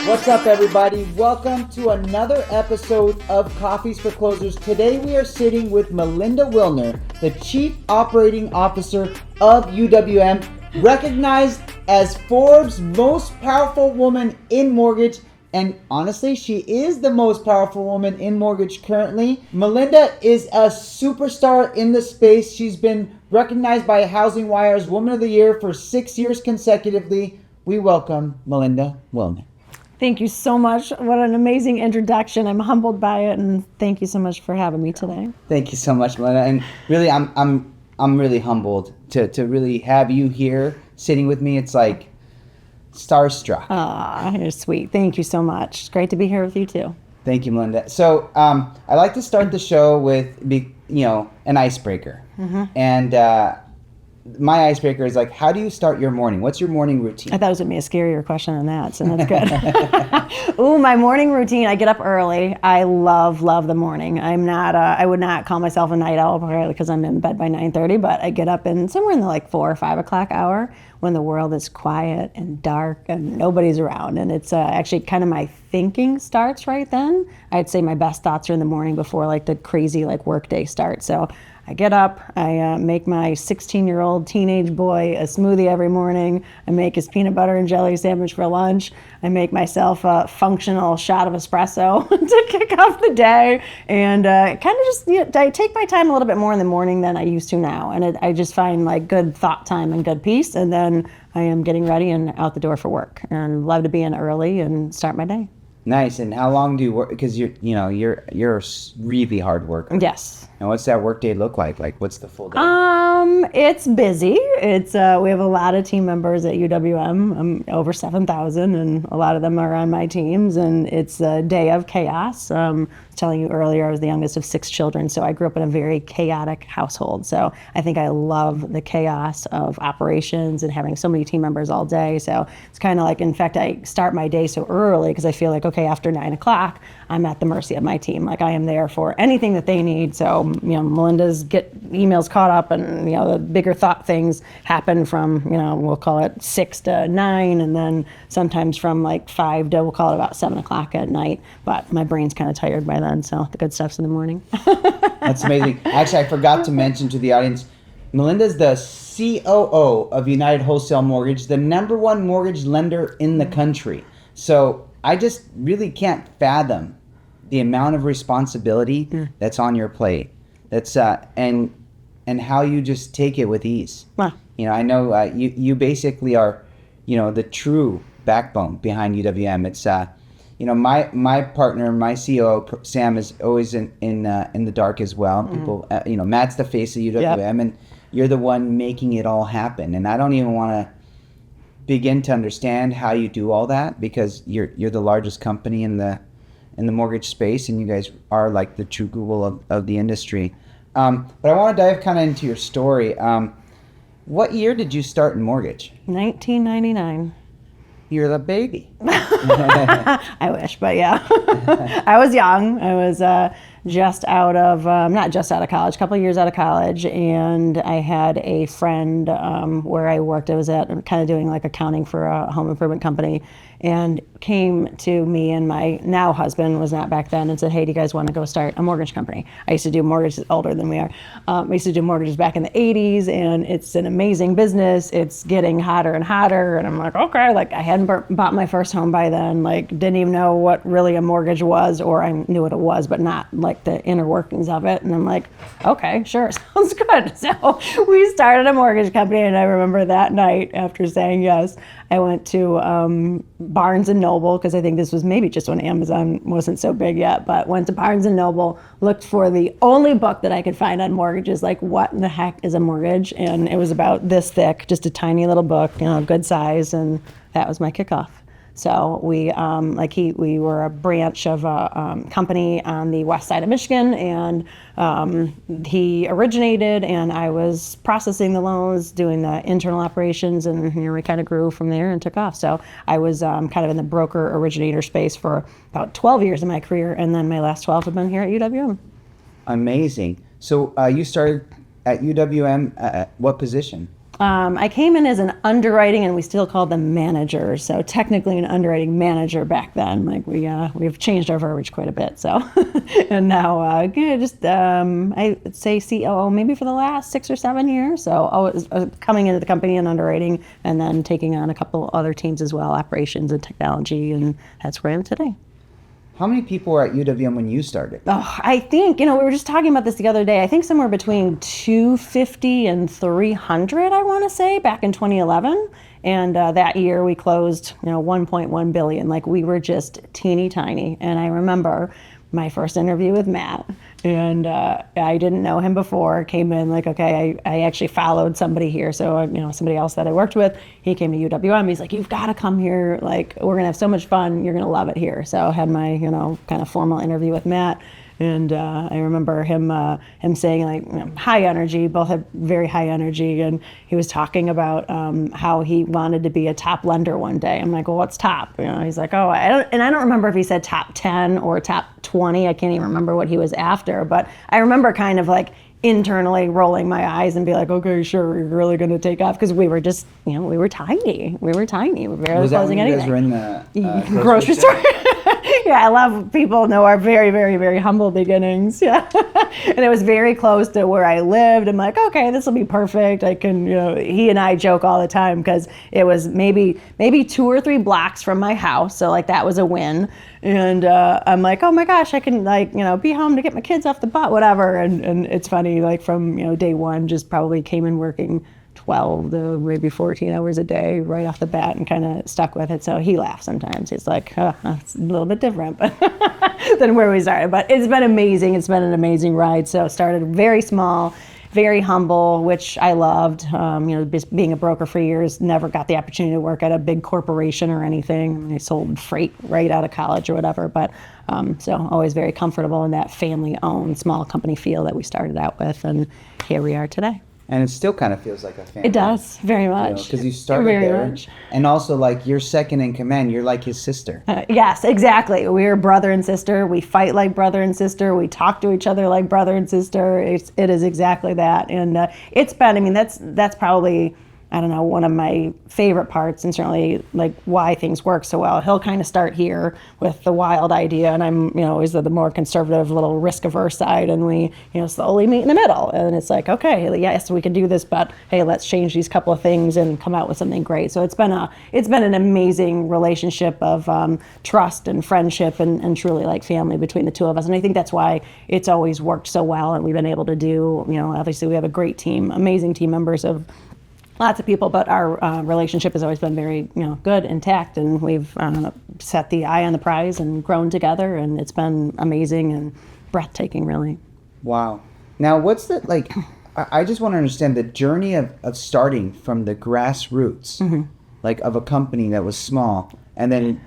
What's up, everybody? Welcome to another episode of Coffeez for Closers. Today we are sitting with Melinda Wilner, the Chief Operating Officer of UWM, recognized as Forbes' most powerful woman in mortgage. And honestly, she is the most powerful woman in mortgage currently. Melinda is a superstar in the space. She's been recognized by HousingWire's Woman of the Year for 6 years consecutively. We welcome Melinda Wilner. Thank you so much. What an amazing introduction. I'm humbled by it, and thank you so much for having me today. Thank you so much, Melinda. And really, I'm really humbled to really have you here sitting with me. It's like starstruck. Ah, you're sweet. Thank you so much. It's great to be here with you too. Thank you, Melinda. So I like to start the show with an icebreaker. Mm-hmm. And my icebreaker is like, how do you start your morning? What's your morning routine? I thought it was going to be a scarier question than that, so that's good. Ooh, my morning routine, I get up early. I love the morning. I would not call myself a night owl because I'm in bed by 9:30, but I get up somewhere in the 4 or 5 o'clock hour when the world is quiet and dark and nobody's around. And it's actually kind of my thinking starts right then. I'd say my best thoughts are in the morning before the crazy work day starts. So I get up, I make my 16-year-old teenage boy a smoothie every morning. I make his peanut butter and jelly sandwich for lunch. I make myself a functional shot of espresso to kick off the day. And kind of just, I take my time a little bit more in the morning than I used to now. And I just find good thought time and good peace. And then I am getting ready and out the door for work. And love to be in early and start my day. Nice. And how long do you work? Because you're a really hard worker. Yes. And what's that work day look like? What's the full day? It's busy. It's we have a lot of team members at UWM, over 7,000, and a lot of them are on my teams. And it's a day of chaos. I was telling you earlier, I was the youngest of 6 children, so I grew up in a very chaotic household. So I think I love the chaos of operations and having so many team members all day. So it's kind of in fact, I start my day so early because I feel okay, after 9 o'clock, I'm at the mercy of my team. I am there for anything that they need. So Melinda's get emails caught up, and the bigger thought things happen from we'll call it 6 to 9, and then sometimes from 5 to we'll call it about 7 o'clock at night. But my brain's kind of tired by then, so the good stuff's in the morning. That's amazing. Actually, I forgot to mention to the audience, Melinda's the COO of United Wholesale Mortgage, the #1 mortgage lender in the country. So I just really can't fathom the amount of responsibility that's on your plate. That's and how you just take it with ease. Wow. I know you basically are, the true backbone behind UWM. It's my partner, my COO Sam, is always in the dark as well. People, Matt's the face of UWM, yep. And you're the one making it all happen. And I don't even want to begin to understand how you do all that, because you're the largest company in the mortgage space, and you guys are the true Google of the industry. But I want to dive kind of into your story. What year did you start in mortgage? 1999. You're the baby. I wish, but yeah. I was young. I was just out of, not just out of college, a couple of years out of college, and I had a friend where I worked. I was at kind of doing accounting for a home improvement company, and came to me and my now husband, was not back then, and said, hey, do you guys want to go start a mortgage company? I used to do mortgages, older than we are. I used to do mortgages back in the 80s, and it's an amazing business. It's getting hotter and hotter, and I'm okay. I hadn't bought my first home by then, didn't even know what really a mortgage was, or I knew what it was, but not the inner workings of it. And I'm okay, sure, sounds good. So we started a mortgage company, and I remember that night after saying yes, I went to Barnes & Noble, because I think this was maybe just when Amazon wasn't so big yet, but went to Barnes & Noble, looked for the only book that I could find on mortgages, what in the heck is a mortgage? And it was about this thick, just a tiny little book, good size, and that was my kickoff. So we were a branch of a company on the west side of Michigan, and he originated, and I was processing the loans, doing the internal operations, and we kind of grew from there and took off. So I was kind of in the broker originator space for about 12 years of my career, and then my last 12 have been here at UWM. Amazing. So you started at UWM at what position? I came in as an underwriting, and we still called them managers. So technically an underwriting manager back then. Like we've changed our verbiage quite a bit. So, and now I'd say COO maybe for the last 6 or 7 years. So I was coming into the company in underwriting, and then taking on a couple other teams as well, operations and technology, and that's where I am today. How many people were at UWM when you started? Oh, I think, we were just talking about this the other day. I think somewhere between 250 and 300, I want to say, back in 2011. And that year we closed, 1.1 billion. Like, we were just teeny tiny. And I remember my first interview with Matt, and I didn't know him before. Came in like, okay, I actually followed somebody here, so somebody else that I worked with. He came to UWM. He's like, you've got to come here. Like, we're gonna have so much fun. You're gonna love it here. So I had my kind of formal interview with Matt. And I remember him saying, like, high energy, both had very high energy. And he was talking about how he wanted to be a top lender one day. I'm like, well, what's top? He's like, oh, I don't remember if he said top 10 or top 20. I can't even remember what he was after. But I remember kind of like internally rolling my eyes and be like, okay, sure, you're really going to take off, because we were just, we were tiny. We were barely closing anything. Was that when you guys were in the grocery store? Yeah, I love people know our very, very, very humble beginnings. Yeah. And it was very close to where I lived. I'm like, okay, this will be perfect. I can, he and I joke all the time, because it was maybe 2 or 3 blocks from my house. So like that was a win. And I'm like, oh my gosh, I can be home to get my kids off the butt, whatever. And it's funny, like from, day one, just probably came in working 12 to maybe 14 hours a day right off the bat, and kind of stuck with it. So he laughs sometimes. He's like, it's a little bit different but than where we started. But it's been amazing. It's been an amazing ride. So started very small, very humble, which I loved. Being a broker for years, never got the opportunity to work at a big corporation or anything. I sold freight right out of college or whatever. But so always very comfortable in that family-owned small company feel that we started out with. And here we are today. And it still kind of feels like a family. It does, very much. Because you started very there. Much. And also, like, you're second in command. You're like his sister. Yes, exactly. We're brother and sister. We fight like brother and sister. We talk to each other like brother and sister. It is exactly that. And it's been, that's probably, I don't know, one of my favorite parts, and certainly like why things work so well. He'll kind of start here with the wild idea, and I'm, always the more conservative, little risk-averse side, and we, slowly meet in the middle. And it's like, okay, yes, we can do this, but hey, let's change these couple of things and come out with something great. So it's been an amazing relationship of trust and friendship and truly like family between the two of us. And I think that's why it's always worked so well, and we've been able to do, obviously we have a great team, amazing team members of lots of people, but our relationship has always been very, good, intact, and we've set the eye on the prize and grown together, and it's been amazing and breathtaking, really. Wow. Now, what's the, like, I just want to understand the journey of starting from the grassroots, like of a company that was small, and then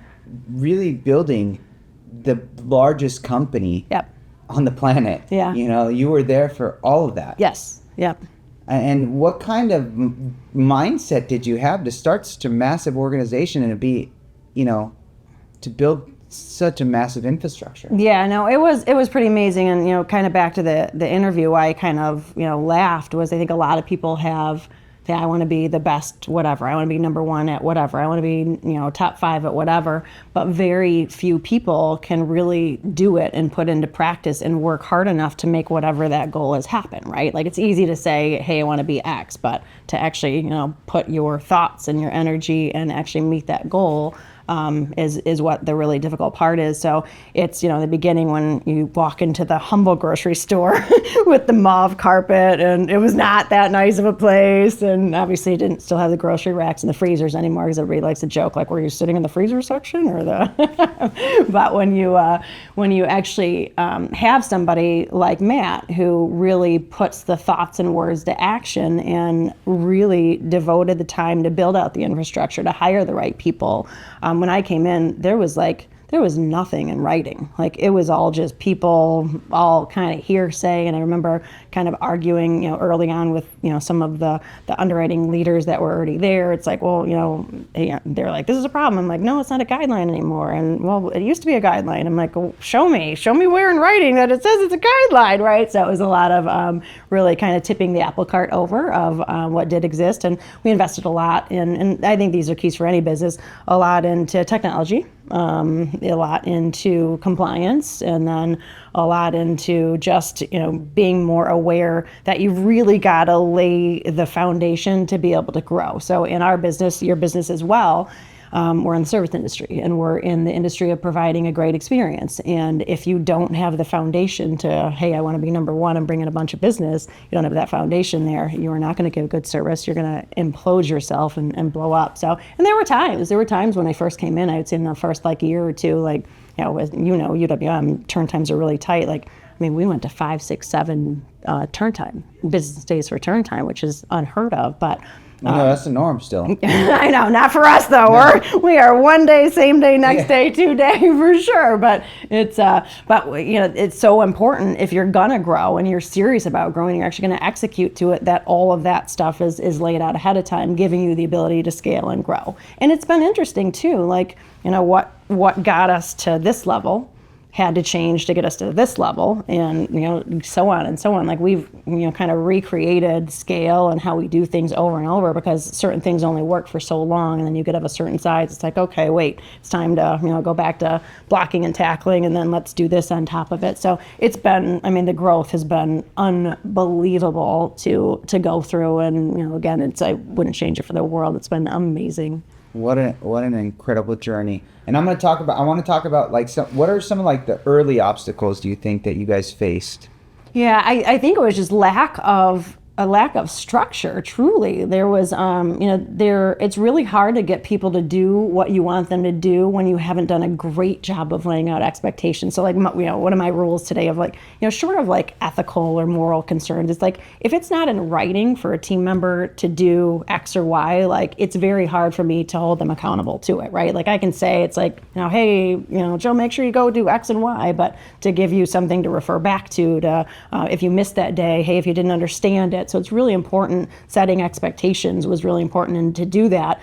really building the largest company on the planet. Yeah. You were there for all of that. Yes. Yep. And what kind of mindset did you have to start such a massive organization and to be, to build such a massive infrastructure? Yeah, no, it was pretty amazing. And, kind of back to the interview, I kind of, laughed was I think a lot of people have, I want to be the best whatever. I want to be number one at whatever. I want to be, top 5 at whatever. But very few people can really do it and put into practice and work hard enough to make whatever that goal is happen, right? Like, it's easy to say, hey, I want to be X, but to actually, put your thoughts and your energy and actually meet that goal is what the really difficult part is. So it's, in the beginning when you walk into the humble grocery store with the mauve carpet, and it was not that nice of a place, and obviously didn't still have the grocery racks and the freezers anymore, because everybody likes to joke, like, were you sitting in the freezer section or the but when you actually have somebody like Matt who really puts the thoughts and words to action and really devoted the time to build out the infrastructure, to hire the right people. When I came in, there was there was nothing in writing. Like, it was all just people, all kind of hearsay. And I remember kind of arguing, early on with, some of the underwriting leaders that were already there. It's like, well, they're like, this is a problem. I'm like, no, it's not a guideline anymore. And well, it used to be a guideline. I'm like, well, show me where in writing that it says it's a guideline, right? So it was a lot of really kind of tipping the apple cart over of what did exist. And we invested a lot in, and I think these are keys for any business, a lot into technology, a lot into compliance, and then a lot into just, being more aware that you've really got to lay the foundation to be able to grow. So in our business, your business as well, we're in the service industry, and we're in the industry of providing a great experience. And if you don't have the foundation to, hey, I want to be number one and bring in a bunch of business, you don't have that foundation there, you are not going to give good service. You're going to implode yourself and blow up. So, and there were times when I first came in, I would say in the first year or two, UWM turn times are really tight. We went to 5, 6, 7 turn time, business days for turn time, which is unheard of, but no, that's the norm still. I know, not for us though. We are one day, same day, next day, 2 day for sure. But it's it's so important if you're gonna grow and you're serious about growing, you're actually gonna execute to it, that all of that stuff is laid out ahead of time, giving you the ability to scale and grow. And it's been interesting too, what got us to this level had to change to get us to this level, and so on and so on. We've kind of recreated scale and how we do things over and over, because certain things only work for so long, and then you get of a certain size, it's like, okay, wait, it's time to go back to blocking and tackling, and then let's do this on top of it. So it's been, the growth has been unbelievable to go through, and again, I wouldn't change it for the world. It's been amazing. What an incredible journey. And I want to talk about what are some of the early obstacles do you think that you guys faced? Yeah, I think it was just a lack of structure. Truly, there was, it's really hard to get people to do what you want them to do when you haven't done a great job of laying out expectations. So one of my rules today of short of ethical or moral concerns, it's if it's not in writing for a team member to do X or Y, it's very hard for me to hold them accountable to it, right? I can say it's hey, Joe, make sure you go do X and Y, but to give you something to refer back to if you missed that day, hey, if you didn't understand it. So it's really important. Setting expectations was really important, and to do that,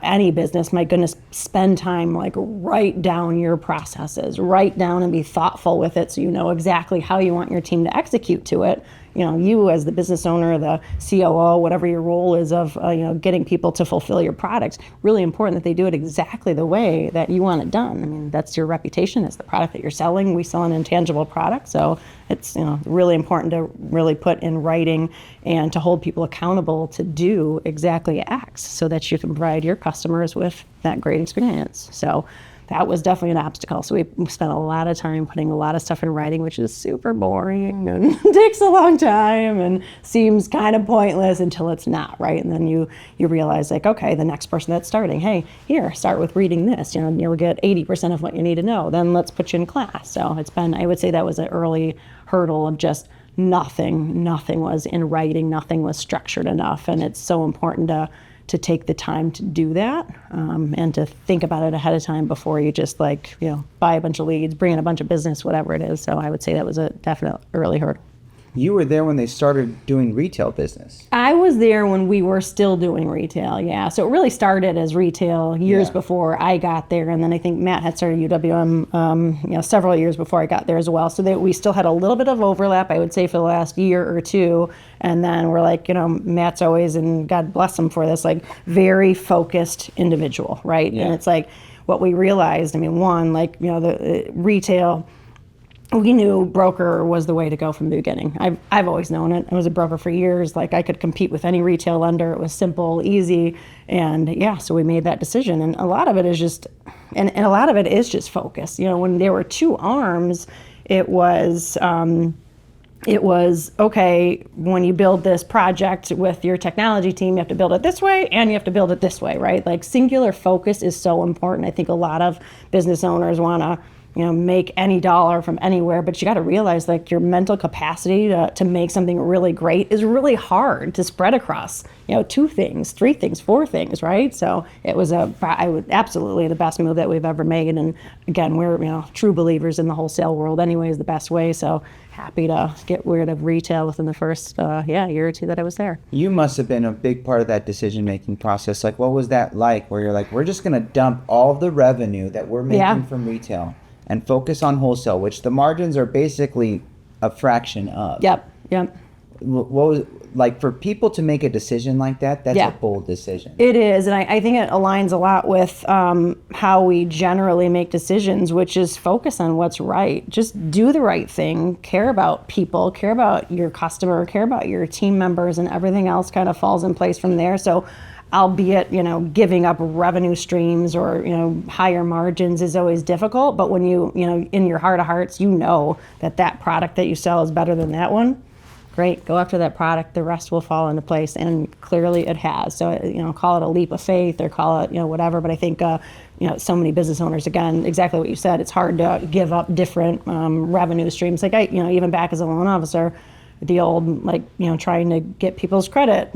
any business, my goodness, spend time, write down your processes, write down and be thoughtful with it, so you know exactly how you want your team to execute to it. You as the business owner, the COO, whatever your role is of, getting people to fulfill your products, really important that they do it exactly the way that you want it done. That's your reputation. It's the product that you're selling. We sell an intangible product. So it's, really important to really put in writing and to hold people accountable to do exactly X, so that you can provide your customers with that great experience. So that was definitely an obstacle. So we spent a lot of time putting a lot of stuff in writing, which is super boring and takes a long time and seems kind of pointless until it's not, right? And then you realize okay, the next person that's starting, hey, here, start with reading this. You'll get 80% of what you need to know. Then let's put you in class. So it's been, I would say that was an early hurdle of just nothing was in writing, nothing was structured enough. And it's so important to take the time to do that, and to think about it ahead of time before you just buy a bunch of leads, bring in a bunch of business, whatever it is. So I would say that was a definite early hurdle. You were there when they started doing retail business. I was there when we were still doing retail, yeah. So it really started as retail years before I got there, and then I think Matt had started UWM, several years before I got there as well. So we still had a little bit of overlap, I would say, for the last year or two. And then we're Matt's always, and God bless him for this, very focused individual, right? Yeah. And it's what we realized. The retail. We knew broker was the way to go from the beginning. I've always known it. I was a broker for years. I could compete with any retail lender. It was simple, easy, and so we made that decision. And a lot of it is just, and a lot of it is just focus. When there were two arms, it was okay, when you build this project with your technology team, you have to build it this way and you have to build it this way, right? Singular focus is so important. I think a lot of business owners want to make any dollar from anywhere, but you got to realize like your mental capacity to make something really great is really hard to spread across, 2 things, 3 things, 4 things, right? So it was absolutely the best move that we've ever made. And again, we're, true believers in the wholesale world anyway is the best way. So happy to get rid of retail within the first year or 2 that I was there. You must have been a big part of that decision-making process. Like, what was that like, where you're like, we're just going to dump all the revenue that we're making from retail and focus on wholesale, which the margins are basically a fraction of. Yep. What was, like, for people to make a decision like that, that's a bold decision. It is, and I think it aligns a lot with how we generally make decisions, which is focus on what's right. Just do the right thing, care about people, care about your customer, care about your team members, and everything else kind of falls in place from there. So albeit, giving up revenue streams or, higher margins is always difficult, but when you in your heart of hearts, that product that you sell is better than that one, great, go after that product, the rest will fall into place, and clearly it has. So, call it a leap of faith or call it, whatever, but I think, so many business owners, again, exactly what you said, it's hard to give up different revenue streams. Like even back as a loan officer, the old, trying to get people's credit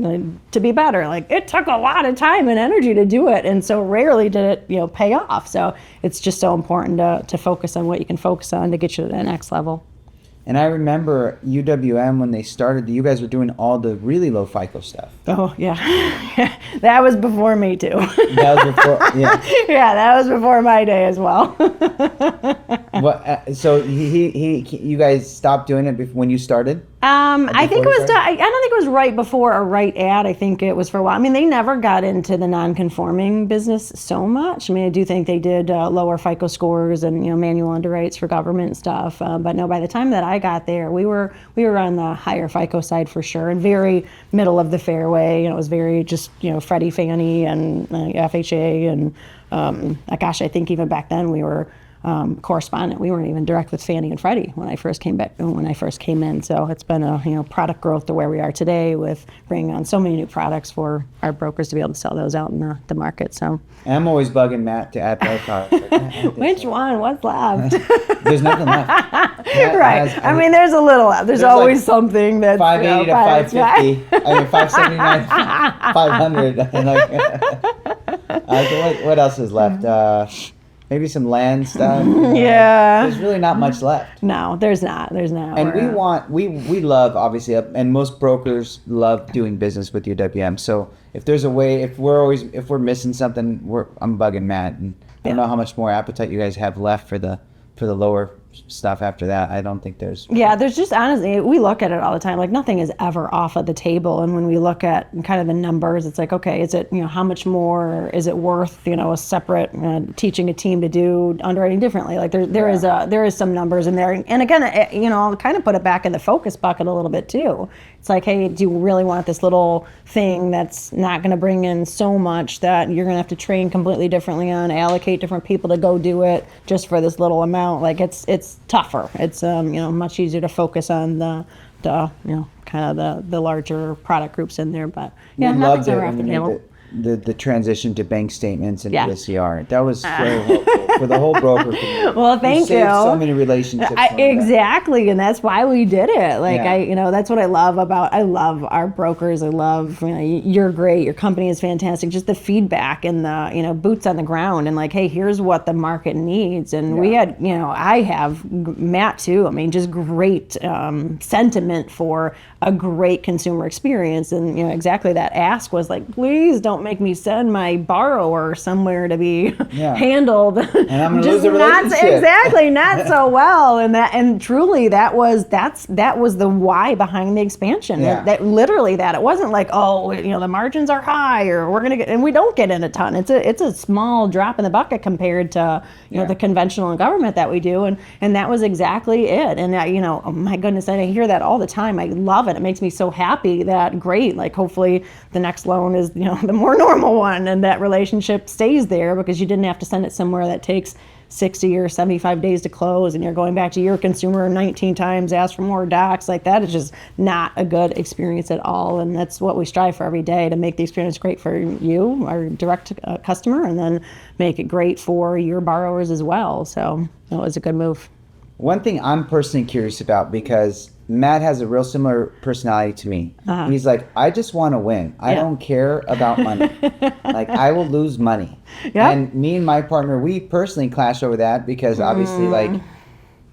to be better. Like, it took a lot of time and energy to do it, and so rarely did it, pay off. So it's just so important to focus on what you can focus on to get you to the next level. And I remember UWM, when they started, you guys were doing all the really low FICO stuff. Oh, yeah. That was before me, too. That was before, yeah. Yeah, that was before my day as well. What? So you guys stopped doing it when you started? I think it was, I don't think it was right before or right at, I think it was for a while. I mean, they never got into the non-conforming business so much. I mean, I do think they did lower FICO scores and, manual underwrites for government stuff. But no, by the time that I got there, we were on the higher FICO side for sure, and very middle of the fairway. It was very just, Freddie, Fannie, and FHA. And gosh, I think even back then we were correspondent. We weren't even direct with Fannie and Freddie when I first came in. So it's been a product growth to where we are today, with bringing on so many new products for our brokers to be able to sell those out in the market. So I'm always bugging Matt to add more products. Like, which one? What's left? There's nothing left. Right. I mean, there's a little left. There's always like something that's 580 to 550. I mean, 579, 500. What else is left? Maybe some land stuff. Yeah. There's really not much left. No, there's not. And we love, obviously, and most brokers love doing business with UWM. So if there's a way, if we're missing something, I'm bugging Matt. And I don't know how much more appetite you guys have left for the lower stuff after that. I don't think there's... Yeah, there's just, honestly, we look at it all the time. Like, nothing is ever off of the table. And when we look at kind of the numbers, it's like, okay, is it, how much more is it worth, a separate teaching a team to do underwriting differently? Like, there is some numbers in there. And again, I'll kind of put it back in the focus bucket a little bit too. It's like, hey, do you really want this little thing that's not going to bring in so much that you're going to have to train completely differently on, allocate different people to go do it just for this little amount? Like, it's tougher. It's much easier to focus on the kind of the larger product groups in there. But yeah, nothing's ever off the table. The transition to bank statements and DSCR. That was so helpful for the whole broker community. Well, thank you. So many relationships. Exactly, and that's why we did it. Like, that's what I love I love our brokers. I love, you're great. Your company is fantastic. Just the feedback and the, boots on the ground, and like, hey, here's what the market needs. And we had, I have Matt too. I mean, just great sentiment for a great consumer experience. And, exactly that ask was like, please don't make me send my borrower somewhere to be handled. And I'm going to lose the relationship. Not so well. And truly that was the why behind the expansion. That literally it wasn't like, the margins are high, or we're going to get, and we don't get in a ton. It's a small drop in the bucket compared to, the conventional government that we do. And that was exactly it. And oh my goodness, I hear that all the time. I love it. It makes me so happy that, great. Like, hopefully the next loan is, the more normal one, and that relationship stays there because you didn't have to send it somewhere that takes 60 or 75 days to close, and you're going back to your consumer 19 times, ask for more docs. Like, that is just not a good experience at all. And that's what we strive for every day, to make the experience great for you, our direct customer, and then make it great for your borrowers as well. So that was a good move. One thing I'm personally curious about, because Matt has a real similar personality to me. He's like, I just want to win. I don't care about money. Like, I will lose money. Yep. And me and my partner, we personally clash over that, because obviously, like,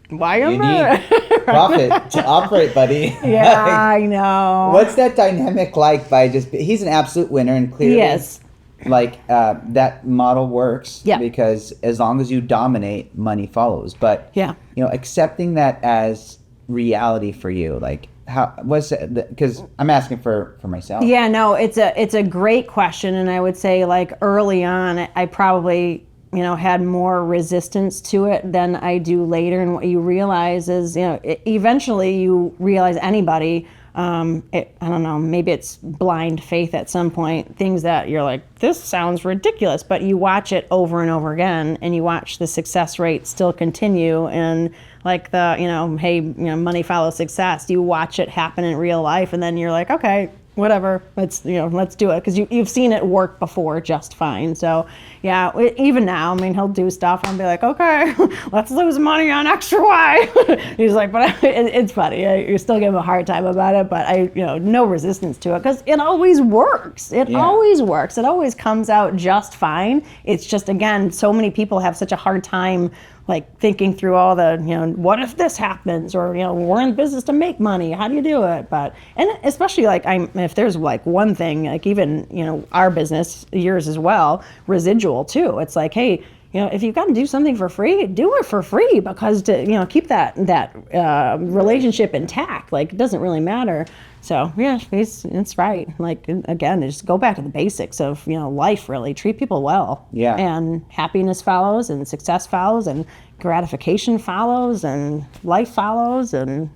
why you need profit to operate, buddy. Yeah, like, I know. What's that dynamic like? He's an absolute winner, and clearly, yes, like, that model works, yeah, because as long as you dominate, money follows. But yeah, accepting that as reality for you, like, how was it? Because I'm asking for myself. Yeah, no, it's a great question, and I would say, like, early on, I probably had more resistance to it than I do later. And what you realize is, eventually you realize anybody. I don't know, maybe it's blind faith at some point, things that you're like, this sounds ridiculous, but you watch it over and over again, and you watch the success rate still continue, and like money follows success. You watch it happen in real life, and then you're like, okay, whatever, let's do it, because you've seen it work before just fine. So yeah, even now, I mean, he'll do stuff and I'll be like, okay, let's lose money on extra Y. He's like, but it's funny. You still give him a hard time about it, but no resistance to it, because it always works. It always works. It always comes out just fine. It's just, again, so many people have such a hard time, like, thinking through all the, what if this happens, or, we're in business to make money, how do you do it? But, and especially, like, if there's, like, one thing, like, even, our business, yours as well, residual too. It's like, hey, if you've got to do something for free, do it for free, because to, keep that relationship intact, like, it doesn't really matter. So yeah, it's right. Like, again, just go back to the basics of, life, really. Treat people well. Yeah. And happiness follows, and success follows, and gratification follows, and life follows, and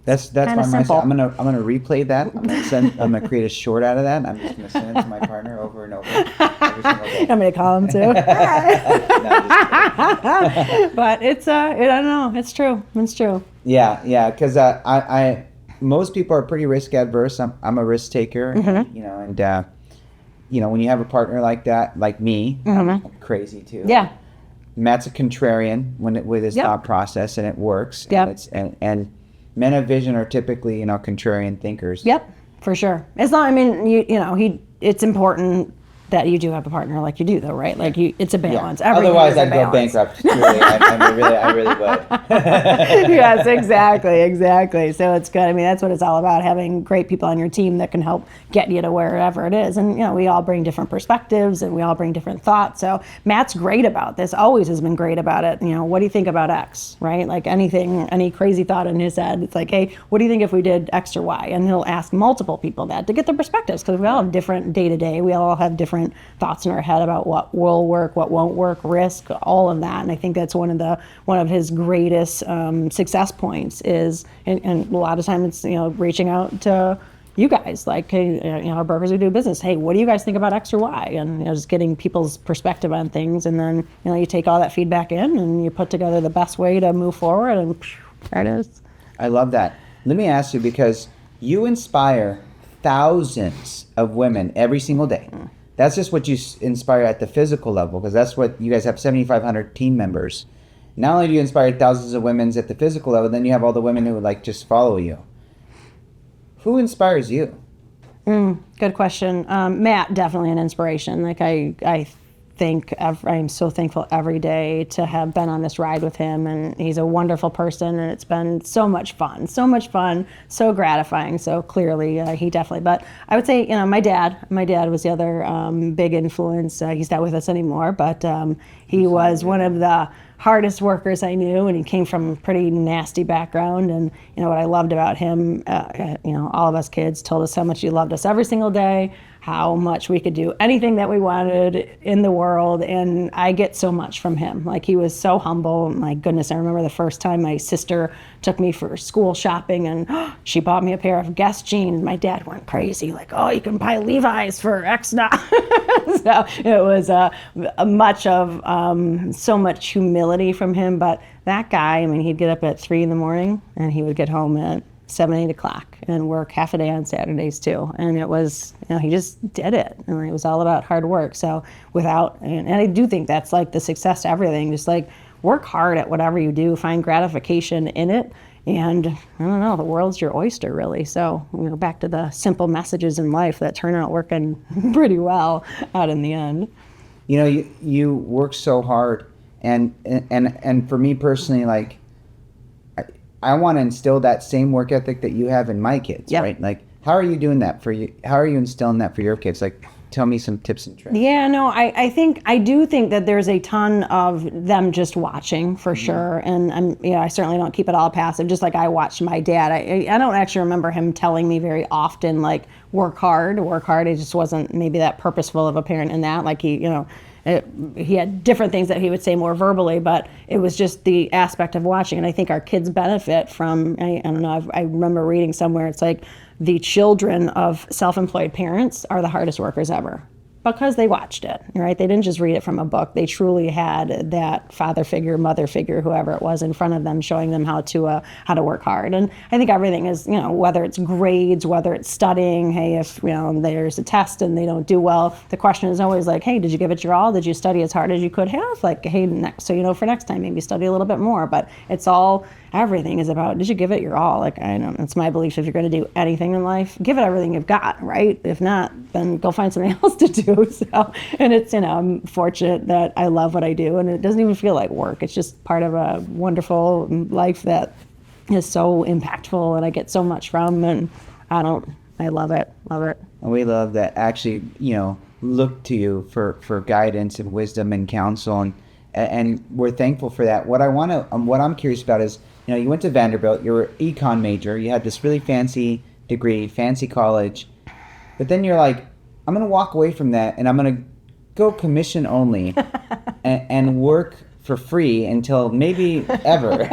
that's my mindset. I'm gonna replay that. I'm gonna create a short out of that. I'm just gonna send it to my partner over and over every single day. I'm gonna call him too. But it's I don't know. It's true. It's true. Yeah. Because I most people are pretty risk adverse. I'm a risk taker, mm-hmm. and when you have a partner like that, like me, mm-hmm. I'm crazy too. Yeah. Matt's a contrarian with his thought process, and it works. Yep. And men of vision are typically, contrarian thinkers. Yep, for sure. It's not. I mean, it's important that you do have a partner like you do, though, right? Like, it's a balance. Yeah. Otherwise, I'd go bankrupt. Truly, I really would. Yes, exactly. So it's good. I mean, that's what it's all about, having great people on your team that can help get you to wherever it is. And, we all bring different perspectives, and we all bring different thoughts. So Matt's great about this, always has been great about it. What do you think about X, right? Like, any crazy thought in his head, it's like, hey, what do you think if we did X or Y? And he'll ask multiple people that to get their perspectives, because we all have different day-to-day. We all have different thoughts in our head about what will work, what won't work, risk, all of that. And I think that's one of his greatest success points is, and a lot of times it's reaching out to you guys, like, hey, our brokers who do business, hey, what do you guys think about X or Y? And just getting people's perspective on things, and then you take all that feedback in, and you put together the best way to move forward, and there it is. I love that. Let me ask you, because you inspire thousands of women every single day. That's just what you inspire at the physical level, because that's what you guys have, 7,500 team members. Not only do you inspire thousands of women at the physical level, then you have all the women who just follow you. Who inspires you? Good question. Matt, definitely an inspiration. Like, I think I'm so thankful every day to have been on this ride with him, and he's a wonderful person, and it's been so much fun, so gratifying. So clearly, he definitely. But I would say, my dad was the other big influence. He's not with us anymore, but he was one of the hardest workers I knew, and he came from a pretty nasty background. And what I loved about him, all of us kids told us how much he loved us every single day. how much we could do anything that we wanted in the world. And I get so much from him. Like, he was so humble. My goodness, I remember the first time my sister took me for school shopping, and she bought me a pair of Guess jeans. My dad went crazy, like, oh, you can buy Levi's for X now. So it was so much humility from him. But that guy, I mean, he'd get up at 3 a.m. and he would get home at 8 o'clock and work half a day on Saturdays too. And it was, he just did it. And it was all about hard work. So and I do think that's like the success to everything. Just like work hard at whatever you do, find gratification in it. And I don't know, the world's your oyster, really. So back to the simple messages in life that turn out working pretty well out in the end. You work so hard, and for me personally, like, I want to instill that same work ethic that you have in my kids, right? Like, how are you doing that for you? How are you instilling that for your kids? Like, tell me some tips and tricks. Yeah, no, I do think that there's a ton of them just watching for sure. And I certainly don't keep it all passive. Just like I watched my dad. I don't actually remember him telling me very often, like, work hard. It just wasn't maybe that purposeful of a parent in that. Like, he had different things that he would say more verbally, but it was just the aspect of watching. And I think our kids benefit from, I don't know, I remember reading somewhere, it's like the children of self-employed parents are the hardest workers ever, because they watched it, right? They didn't just read it from a book. They truly had that father figure, mother figure, whoever it was in front of them, showing them how to work hard. And I think everything is, whether it's grades, whether it's studying, hey, if, there's a test and they don't do well, the question is always like, hey, did you give it your all? Did you study as hard as you could have? Like, hey, so, for next time, maybe study a little bit more. But everything is about, did you give it your all? Like, I know it's my belief, if you're going to do anything in life, give it everything you've got, right? If not, then go find something else to do. So, and it's, I'm fortunate that I love what I do, and it doesn't even feel like work. It's just part of a wonderful life that is so impactful, and I get so much from, and I love it. And we love that. Actually, look to you for guidance and wisdom and counsel, and we're thankful for that. What I'm curious about is, you went to Vanderbilt, you were an econ major, you had this really fancy degree, fancy college, but then you're like, I'm going to walk away from that and I'm going to go commission only and work for free until maybe ever.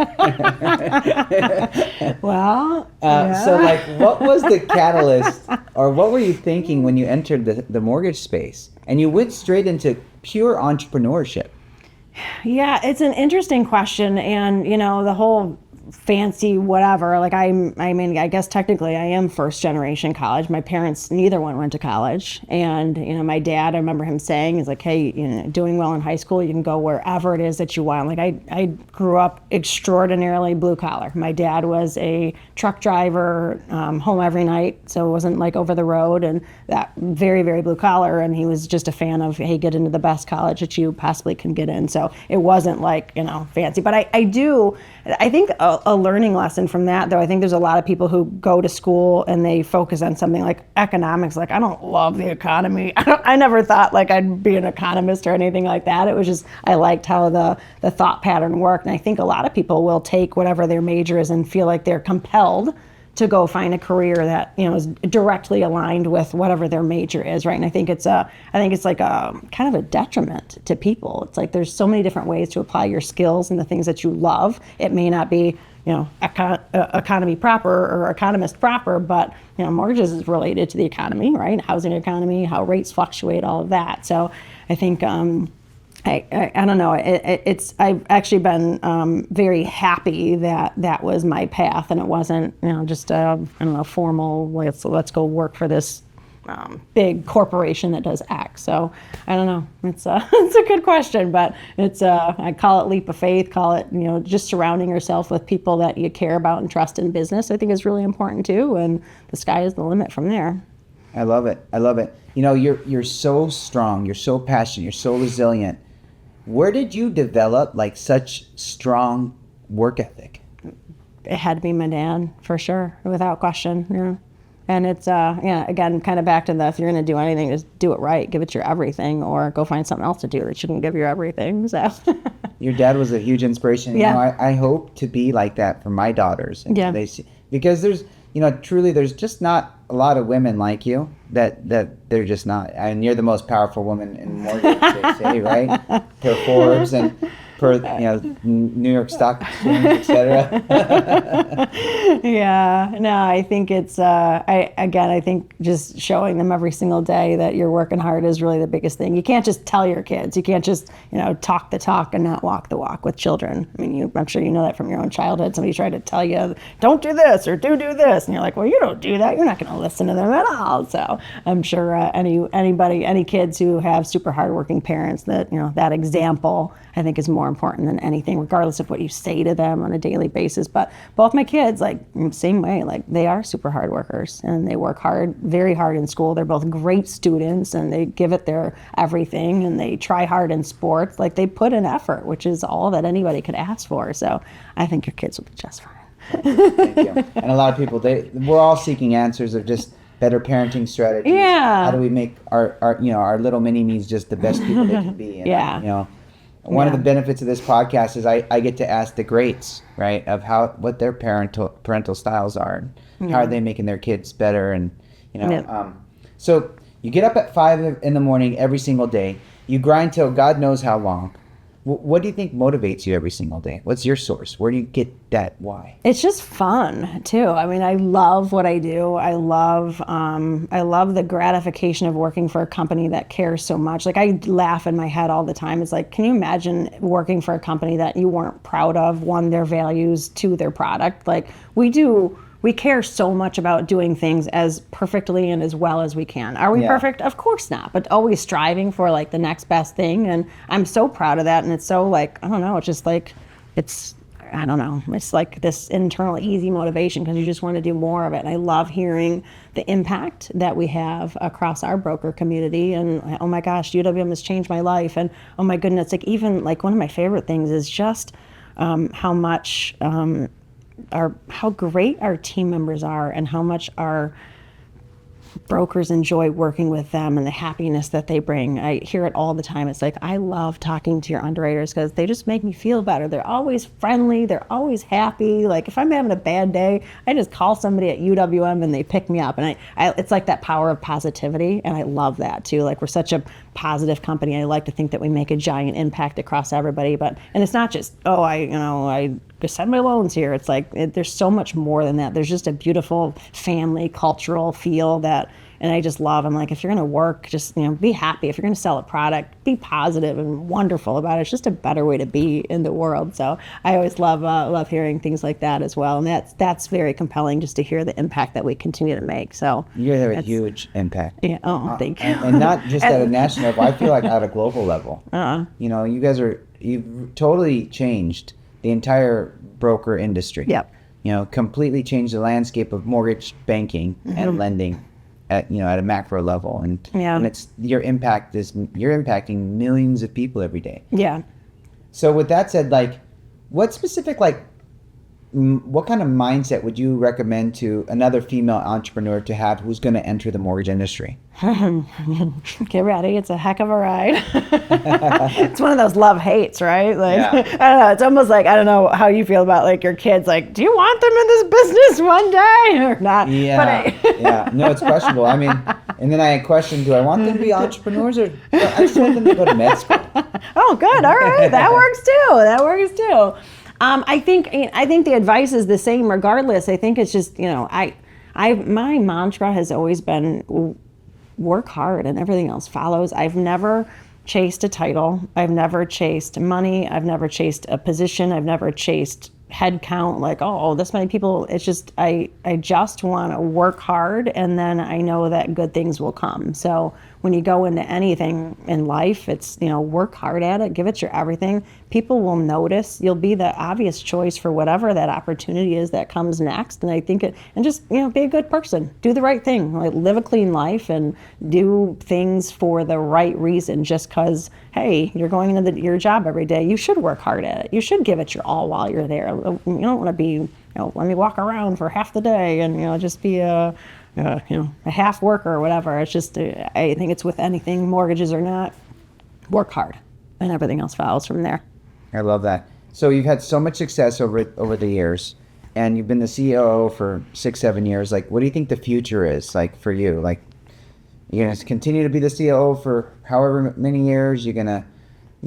Well, so like, what was the catalyst, or what were you thinking when you entered the mortgage space and you went straight into pure entrepreneurship? Yeah, it's an interesting question. And, the whole fancy whatever, like, I guess technically I am first generation college. My parents, neither one went to college. And, my dad, I remember him saying, he's like, hey, doing well in high school, you can go wherever it is that you want. Like, I grew up extraordinarily blue collar. My dad was a truck driver, home every night. So it wasn't like over the road, and that very, very blue collar. And he was just a fan of, hey, get into the best college that you possibly can get in. So it wasn't like, fancy, but I think a learning lesson from that, though, I think there's a lot of people who go to school and they focus on something like economics. Like, I don't love the economy. I never thought like I'd be an economist or anything like that. It was just, I liked how the thought pattern worked. And I think a lot of people will take whatever their major is and feel like they're compelled to go find a career that is directly aligned with whatever their major is, right? And I think it's like a kind of a detriment to people. It's like there's so many different ways to apply your skills and the things that you love. It may not be economy proper or economist proper, but mortgages is related to the economy, right? Housing economy, how rates fluctuate, all of that. So I think I don't know. I've actually been very happy that was my path, and it wasn't just formal. Let's go work for this big corporation that does X. So I don't know. It's a good question, but I call it leap of faith. Call it just surrounding yourself with people that you care about and trust in business. I think is really important too, and the sky is the limit from there. I love it. You're so strong. You're so passionate. You're so resilient. Where did you develop like such strong work ethic? It had to be my dad, for sure, without question. Yeah. And it's, again, kind of back to if you're going to do anything, just do it right. Give it your everything, or go find something else to do that shouldn't give you everything. So. Your dad was a huge inspiration. Yeah. I hope to be like that for my daughters. And yeah. they see, because truly, there's just not a lot of women like you that they're just not. And you're the most powerful woman in mortgage, they say, right? Per Forbes and per New York Stock Exchange, etc. Yeah, no, I think it's I think just showing them every single day that you're working hard is really the biggest thing. You can't just tell your kids. You can't just talk the talk and not walk the walk with children. I mean, I'm sure you know that from your own childhood. Somebody tried to tell you, don't do this or do this, and you're like, well, you don't do that. You're not going to listen to them at all. So I'm sure any kids who have super hardworking parents, that that example, I think, is more important than anything, regardless of what you say to them on a daily basis. But both my kids, same way, they are super hard workers and they work hard, very hard in school. They're both great students and they give it their everything and they try hard in sports. They put in effort, which is all that anybody could ask for. So I think your kids will be just fine. Thank you. And a lot of people, we're all seeking answers of just better parenting strategies. Yeah. How do we make our little mini-me's just the best people they can be? And, Yeah. One of the benefits of this podcast is I get to ask the greats, right, of what their parental styles are, and how are they making their kids better, and so you get up at 5 in the morning every single day. You grind till God knows how long. What do you think motivates you every single day? What's your source? Where do you get that why? It's just fun too. I mean, I love what I do. I love the gratification of working for a company that cares so much. I laugh in my head all the time. It's can you imagine working for a company that you weren't proud of, one, their values, two, their product? We care so much about doing things as perfectly and as well as we can. Are we perfect? Of course not, but always striving for the next best thing. And I'm so proud of that. And it's so I don't know, it's just I don't know. It's this internal easy motivation because you just want to do more of it. And I love hearing the impact that we have across our broker community. And oh my gosh, UWM has changed my life. And oh my goodness, even one of my favorite things is just how much how great our team members are and how much our brokers enjoy working with them and the happiness that they bring. I hear it all the time. It's I love talking to your underwriters because they just make me feel better. They're always friendly. They're always happy. If I'm having a bad day, I just call somebody at UWM and they pick me up. And it's that power of positivity. And I love that too. We're such a positive company. I like to think that we make a giant impact across everybody. And it's not just, I just send my loans here. It's there's so much more than that. There's just a beautiful family cultural feel and I just love. I'm if you're going to work, just be happy. If you're going to sell a product, be positive and wonderful about it. It's just a better way to be in the world. So I always love hearing things like that as well. And that's very compelling just to hear the impact that we continue to make. So you have a huge impact. Yeah. Oh, thank you. And not just at a national level. I feel at a global level. You guys you've totally changed the entire broker industry. Yep. Completely changed the landscape of mortgage banking and lending at a macro level. And it's you're impacting millions of people every day. Yeah. So with that said, what specific what kind of mindset would you recommend to another female entrepreneur to have who's going to enter the mortgage industry? Get ready. It's a heck of a ride. It's one of those love hates, right? I don't know. It's almost I don't know how you feel about your kids. Do you want them in this business one day or not? Yeah. No, it's questionable. I mean, and then I question, do I want them to be entrepreneurs or I just want them to go to med school? Oh, good. All right. That works too. I think the advice is the same regardless. I think it's just, my mantra has always been work hard and everything else follows. I've never chased a title. I've never chased money. I've never chased a position. I've never chased head count, this many people. It's just, I just want to work hard and then I know that good things will come. So when you go into anything in life, it's, work hard at it, give it your everything. People will notice. You'll be the obvious choice for whatever that opportunity is that comes next. And I think and just, be a good person, do the right thing, live a clean life and do things for the right reason. Just because, hey, you're going into your job every day, you should work hard at it. You should give it your all while you're there. You don't want to be, let me walk around for half the day and, just be a half worker or whatever. It's just, I think it's with anything, mortgages or not, work hard and everything else follows from there. I love that. So you've had so much success over the years. and you've been the CEO for 6-7 years. Like, what do you think the future is like for you? Like, you're gonna continue to be the CEO for however many years? You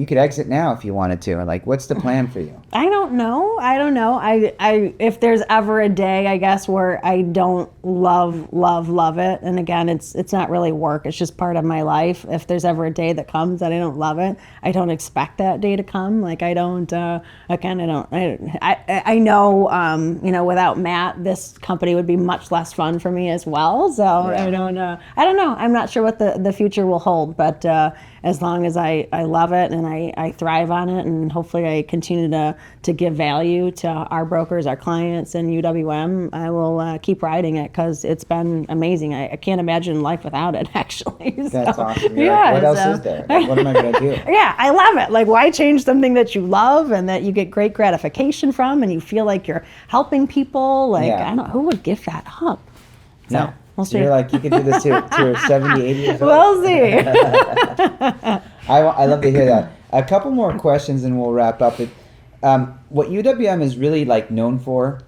could exit now if you wanted to. Like, what's the plan for you? I don't know. I if there's ever a day, I guess, where I don't love it, and again, it's not really work. It's just part of my life. If there's ever a day that comes that I don't love it, I don't expect that day to come. Like, I don't. I know. Without Matt, this company would be much less fun for me as well. So Yeah. I don't know. I'm not sure what the future will hold, but as long as I love it and I thrive on it, and hopefully I continue to give value to our brokers, our clients, and UWM, I will keep riding it because it's been amazing. I can't imagine life without it, actually. That's awesome. You're like, what else is there? Like, what am I going to do? Yeah, I love it. Like, why change something that you love and that you get great gratification from, and you feel like you're helping people? Like, Yeah. I don't know, who would give that up? So, No. we'll So see. you're like, you could do this to 70, 80 years old. We'll see. I love to hear that. A couple more questions and we'll wrap up. What UWM is really like known for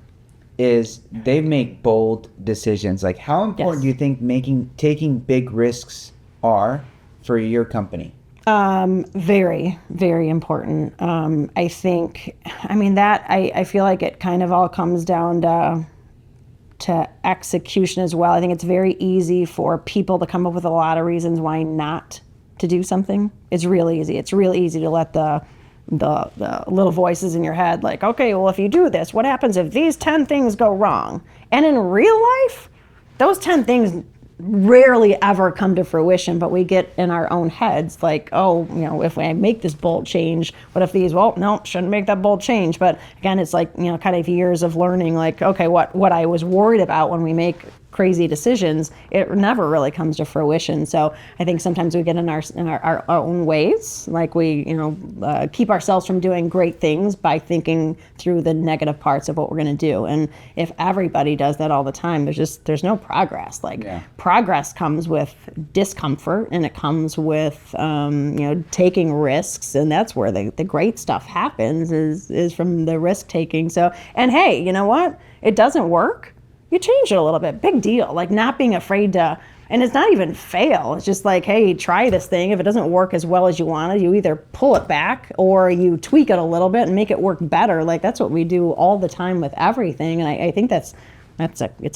is they make bold decisions. Like, how important Yes. do you think taking big risks are for your company? Very, very important. I think, I feel like it kind of all comes down to execution as well. I think it's very easy for people to come up with a lot of reasons why not to do something. It's really easy. It's really easy to let the little voices in your head, like, okay, well, if you do this, what happens if these 10 things go wrong? And in real life, those 10 things rarely ever come to fruition, but we get in our own heads like, oh, if I make this bold change, what if these, well, no, shouldn't make that bold change. But again, it's like, kind of years of learning, like, okay, what I was worried about when we make crazy decisions, it never really comes to fruition. So I think sometimes we get in our own ways, like we keep ourselves from doing great things by thinking through the negative parts of what we're going to do. And if everybody does that all the time, there's no progress. Like, progress comes with discomfort, and it comes with taking risks, and that's where the great stuff happens is from the risk taking. So, and hey, you know what? It doesn't work. You change it a little bit. Big deal. Like, not being afraid to, and it's not even fail. It's just like, hey, try this thing. If it doesn't work as well as you wanted, you either pull it back or you tweak it a little bit and make it work better. Like, that's what we do all the time with everything. And I think it's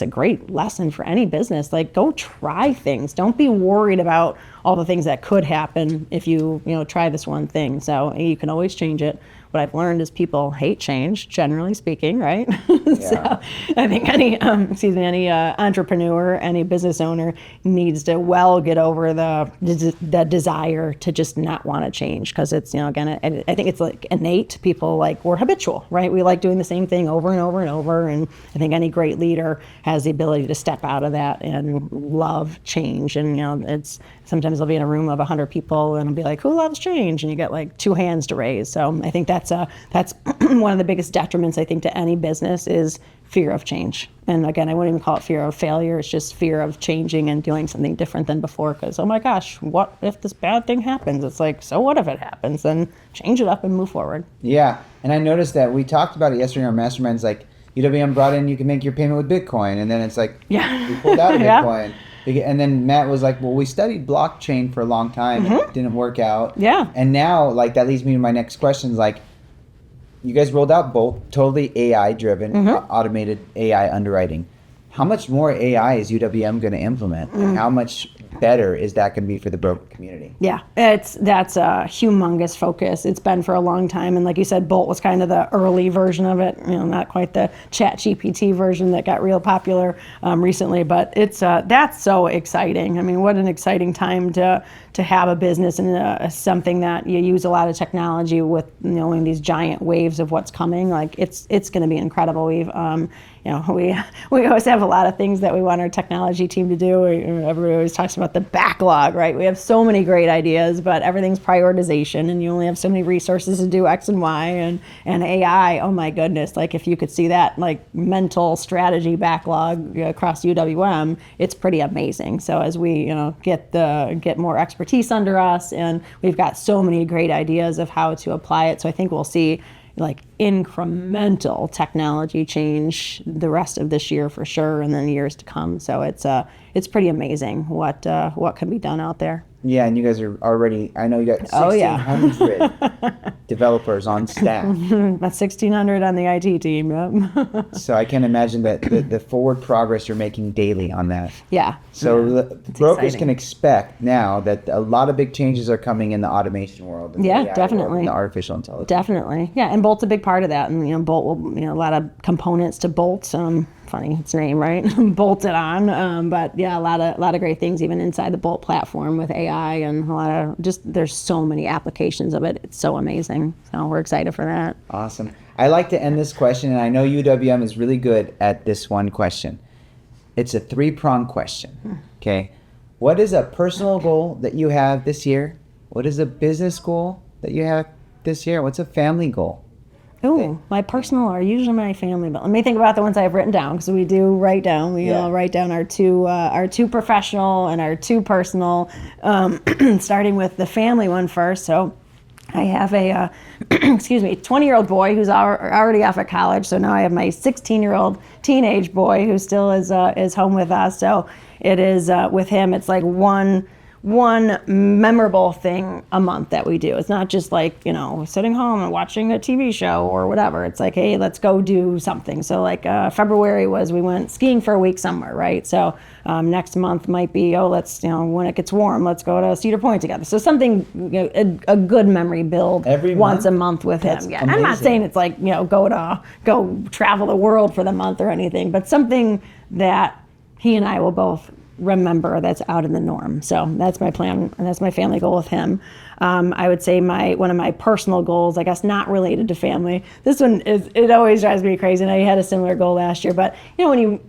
a great lesson for any business. Like, go try things. Don't be worried about all the things that could happen if you try this one thing. So you can always change it. What I've learned is people hate change, generally speaking, right? So I think any entrepreneur, any business owner needs to get over the desire to just not want to change, because it's, again, I think it's like innate. People, like, we're habitual, right? We like doing the same thing over and over and over. And I think any great leader has the ability to step out of that and love change. And, it's sometimes I'll be in a room of 100 people and I'll be like, who loves change? And you get like 2 hands to raise. So I think that's one of the biggest detriments, I think, to any business is fear of change. And again, I wouldn't even call it fear of failure. It's just fear of changing and doing something different than before. Because, oh my gosh, what if this bad thing happens? It's like, so what if it happens? Then change it up and move forward. Yeah. And I noticed that we talked about it yesterday in our masterminds, like, UWM brought in, you can make your payment with Bitcoin. And then it's like, we pulled out of Bitcoin. And then Matt was like, well, we studied blockchain for a long time. And it didn't work out. Yeah. And now, like, that leads me to my next question. Like, you guys rolled out Bolt, totally AI-driven, automated AI underwriting. How much more AI is UWM going to implement? And how much better is that going to be for the broker community? Yeah, that's a humongous focus. It's been for a long time. And like you said, Bolt was kind of the early version of it, not quite the ChatGPT version that got real popular recently. But it's that's so exciting. I mean, what an exciting time to have a business and something that you use a lot of technology with, knowing these giant waves of what's coming. Like, it's going to be incredible. We've we always have a lot of things that we want our technology team to do. Everybody always talks about the backlog, right? We have so many great ideas, but everything's prioritization, and you only have so many resources to do X and Y, and AI. Oh my goodness! Like, if you could see that, like, mental strategy backlog across UWM, it's pretty amazing. So as we get more expertise under us, and we've got so many great ideas of how to apply it. So I think we'll see like incremental technology change the rest of this year for sure, and then years to come. So it's pretty amazing what can be done out there. Yeah, and you guys are already, I know you got 1,600 developers on staff. About 1,600 on the IT team, yep. So I can imagine that the forward progress you're making daily on that. Yeah. So yeah, the brokers exciting. can expect now that a lot of big changes are coming in the automation world. And the AI definitely. world and the artificial intelligence. Definitely. Yeah, and Bolt's a big part of that. And, Bolt will, a lot of components to Bolt. Funny, its name, right? Bolted on. But yeah, a lot of great things even inside the Bolt platform with AI and a lot of there's so many applications of it. It's so amazing. So we're excited for that. Awesome. I like to end this question, and I know UWM is really good at this one question. It's a 3-pronged question. Okay. What is a personal goal that you have this year? What is a business goal that you have this year? What's a family goal? Oh, my personal are usually my family, but let me think about the ones I've written down, because we do write down. We all write down our two professional and our 2 personal. Starting with the family one first. So I have a 20-year-old boy who's already off at college. So now I have my 16-year-old teenage boy who still is home with us. So it is with him. It's like one memorable thing a month that we do. It's not just like, sitting home and watching a TV show or whatever. It's like, hey, let's go do something. So like February we went skiing for a week somewhere, right? So next month might be, let's, when it gets warm, let's go to Cedar Point together. So something, a good memory build once a month with him. Yeah, I'm not saying it's like, go travel the world for the month or anything, but something that he and I will both remember that's out of the norm. So that's my plan, and that's my family goal with him. I would say one of my personal goals, I guess not related to family. This one it always drives me crazy, and I had a similar goal last year. But when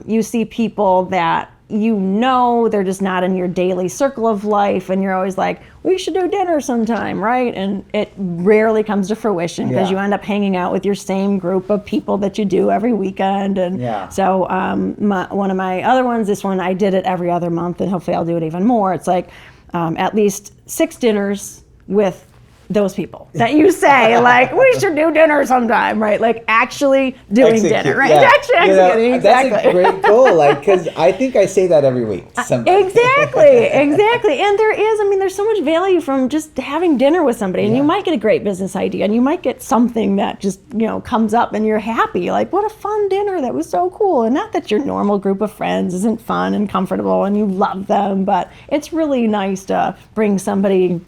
you see people that they're just not in your daily circle of life, and you're always like, we should do dinner sometime, right? And it rarely comes to fruition because you end up hanging out with your same group of people that you do every weekend. And so one of my other ones, this one, I did it every other month, and hopefully I'll do it even more. It's like at least 6 dinners with those people that you say, like, we should do dinner sometime, right? Like actually doing dinner, right? Yeah. Actually executing, exactly. That's a great goal, like, because I think I say that every week. Exactly. And there's so much value from just having dinner with somebody, and you might get a great business idea, and you might get something that just, comes up, and you're happy, like, what a fun dinner, that was so cool. And not that your normal group of friends isn't fun and comfortable and you love them, but it's really nice to bring somebody,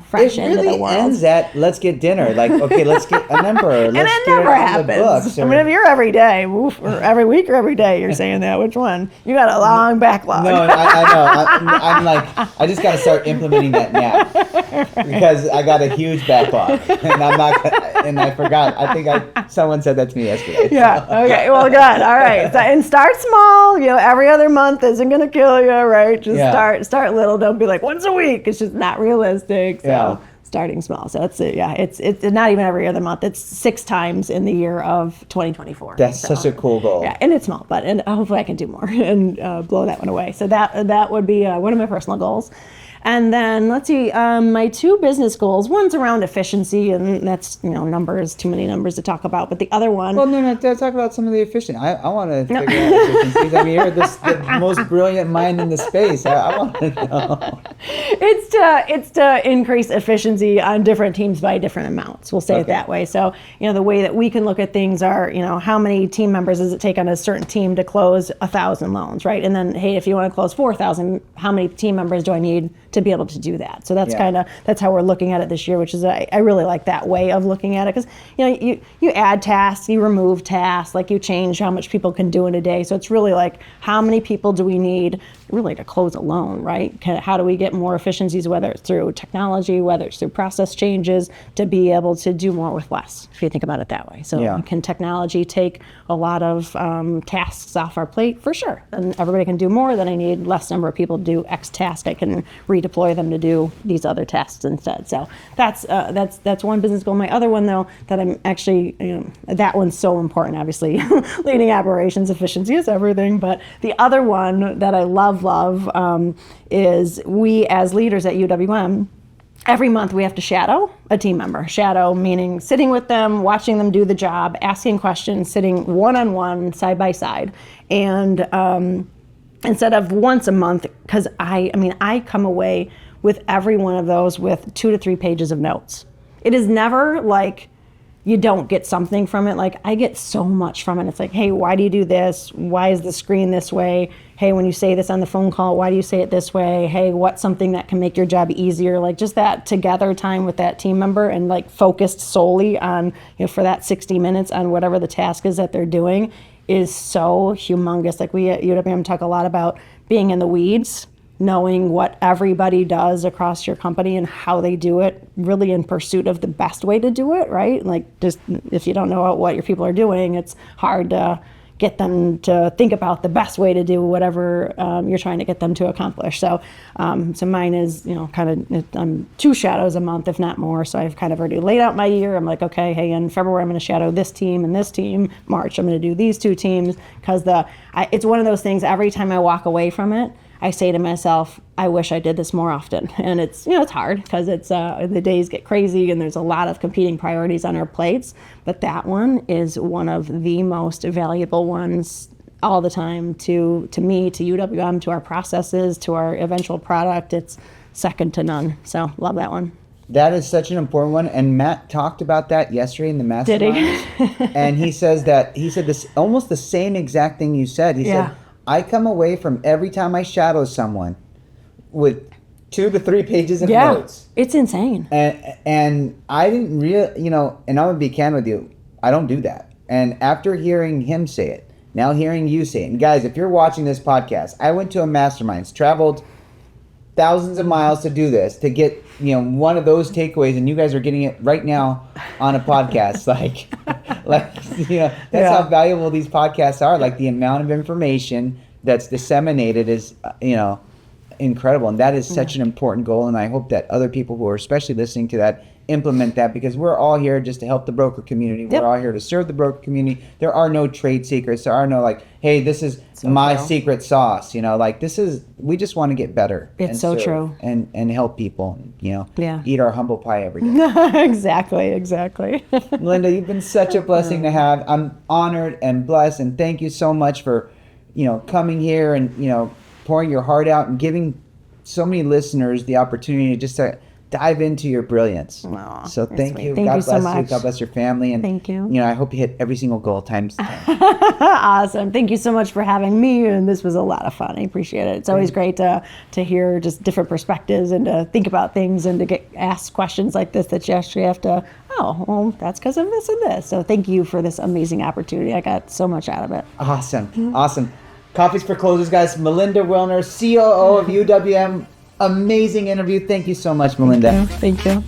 fresh into the world. That let's get dinner, like, okay, let's get a number, and it never happens. If you're every day, or every week or every day, you're saying that, which one? You got a long backlog. No, I know. I'm like, I just got to start implementing that now, because I got a huge backlog, and I'm not. And I forgot. I think someone said that to me yesterday. Yeah. Okay. Well, good. All right. So, and start small. Every other month isn't gonna kill you, right? Just start little. Don't be like once a week. It's just not realistic. So. Starting small. So it's not even every other month. It's 6 times in the year of 2024. That's such a cool goal. Yeah, and it's small, but hopefully I can do more and blow that one away. So that would be one of my personal goals. And then let's see, my 2 business goals. One's around efficiency, and that's numbers, too many numbers to talk about. But the other one, well, no, talk about some of the efficient. I want to figure out efficiencies. I mean, you're the most brilliant mind in the space. I want to know. It's to increase efficiency on different teams by different amounts. We'll say it that way. So the way that we can look at things are how many team members does it take on a certain team to close 1,000 loans, right? And then, hey, if you want to close 4,000, how many team members do I need to be able to do that? So that's that's how we're looking at it this year, which is I really like that way of looking at it, because you add tasks, you remove tasks, like you change how much people can do in a day. So it's really like, how many people do we need really to close a loan, right? How do we get more efficiencies, whether it's through technology, whether it's through process changes, to be able to do more with less, if you think about it that way. So can technology take a lot of tasks off our plate? For sure. And everybody can do more, then I need less number of people to do X task. I can redeploy them to do these other tasks instead. So that's one business goal. My other one, though, that I'm actually, that one's so important, obviously. Leading operations efficiency is everything. But the other one that I love is we as leaders at UWM every month we have to shadow a team member. Shadow meaning sitting with them, watching them do the job, asking questions, sitting one-on-one, side by side. And instead of once a month, because I come away with every one of those with 2 to 3 pages of notes. It is never like you don't get something from it. Like, I get so much from it. It's like, hey, why do you do this? Why is the screen this way? Hey, when you say this on the phone call, why do you say it this way? Hey, what's something that can make your job easier? Like, just that together time with that team member and like focused solely on, for that 60 minutes on whatever the task is that they're doing is so humongous. Like, we at UWM talk a lot about being in the weeds, knowing what everybody does across your company and how they do it, really in pursuit of the best way to do it, right? Like, just if you don't know what your people are doing, it's hard to get them to think about the best way to do whatever you're trying to get them to accomplish. So mine is, I'm 2 shadows a month, if not more. So I've kind of already laid out my year. I'm like, okay, hey, in February, I'm going to shadow this team and this team. March, I'm going to do these 2 teams, because it's one of those things, every time I walk away from it, I say to myself, I wish I did this more often. And it's, it's hard because it's the days get crazy and there's a lot of competing priorities on our plates. But that one is one of the most valuable ones all the time to me, to UWM, to our processes, to our eventual product. It's second to none. So love that one. That is such an important one. And Matt talked about that yesterday in the mastermind. Did he? And he said this almost the same exact thing you said. He said, I come away from every time I shadow someone with 2 to 3 pages of notes. It's insane. And I didn't really, and I'm going to be candid with you, I don't do that. And after hearing him say it, now hearing you say it, and guys, if you're watching this podcast, I went to a mastermind, traveled thousands of miles to do this, to get, one of those takeaways, and you guys are getting it right now on a podcast. That's how valuable these podcasts are. Like, the amount of information that's disseminated is, incredible. And that is such an important goal. And I hope that other people who are especially listening to that implement that, because we're all here just to help the broker community. We're all here to serve the broker community. There are no trade secrets. There are no like, hey, this is my secret sauce. We just want to get better. It's so true. And help people, eat our humble pie every day. Exactly. Melinda, you've been such a blessing to have. I'm honored and blessed, and thank you so much for, coming here and, pouring your heart out and giving so many listeners the opportunity just to dive into your brilliance. Aww, so thank you. Thank God you bless so much. you. God bless your family. And thank you. I hope you hit every single goal times 10. Awesome. Thank you so much for having me. And this was a lot of fun. I appreciate it. It's always great to hear just different perspectives and to think about things and to get asked questions like this that you actually have to, that's because of this and this. So thank you for this amazing opportunity. I got so much out of it. Awesome. Awesome. Coffeez for Closers, guys. Melinda Wilner, COO of UWM. Amazing interview. Thank you so much, Melinda. Thank you.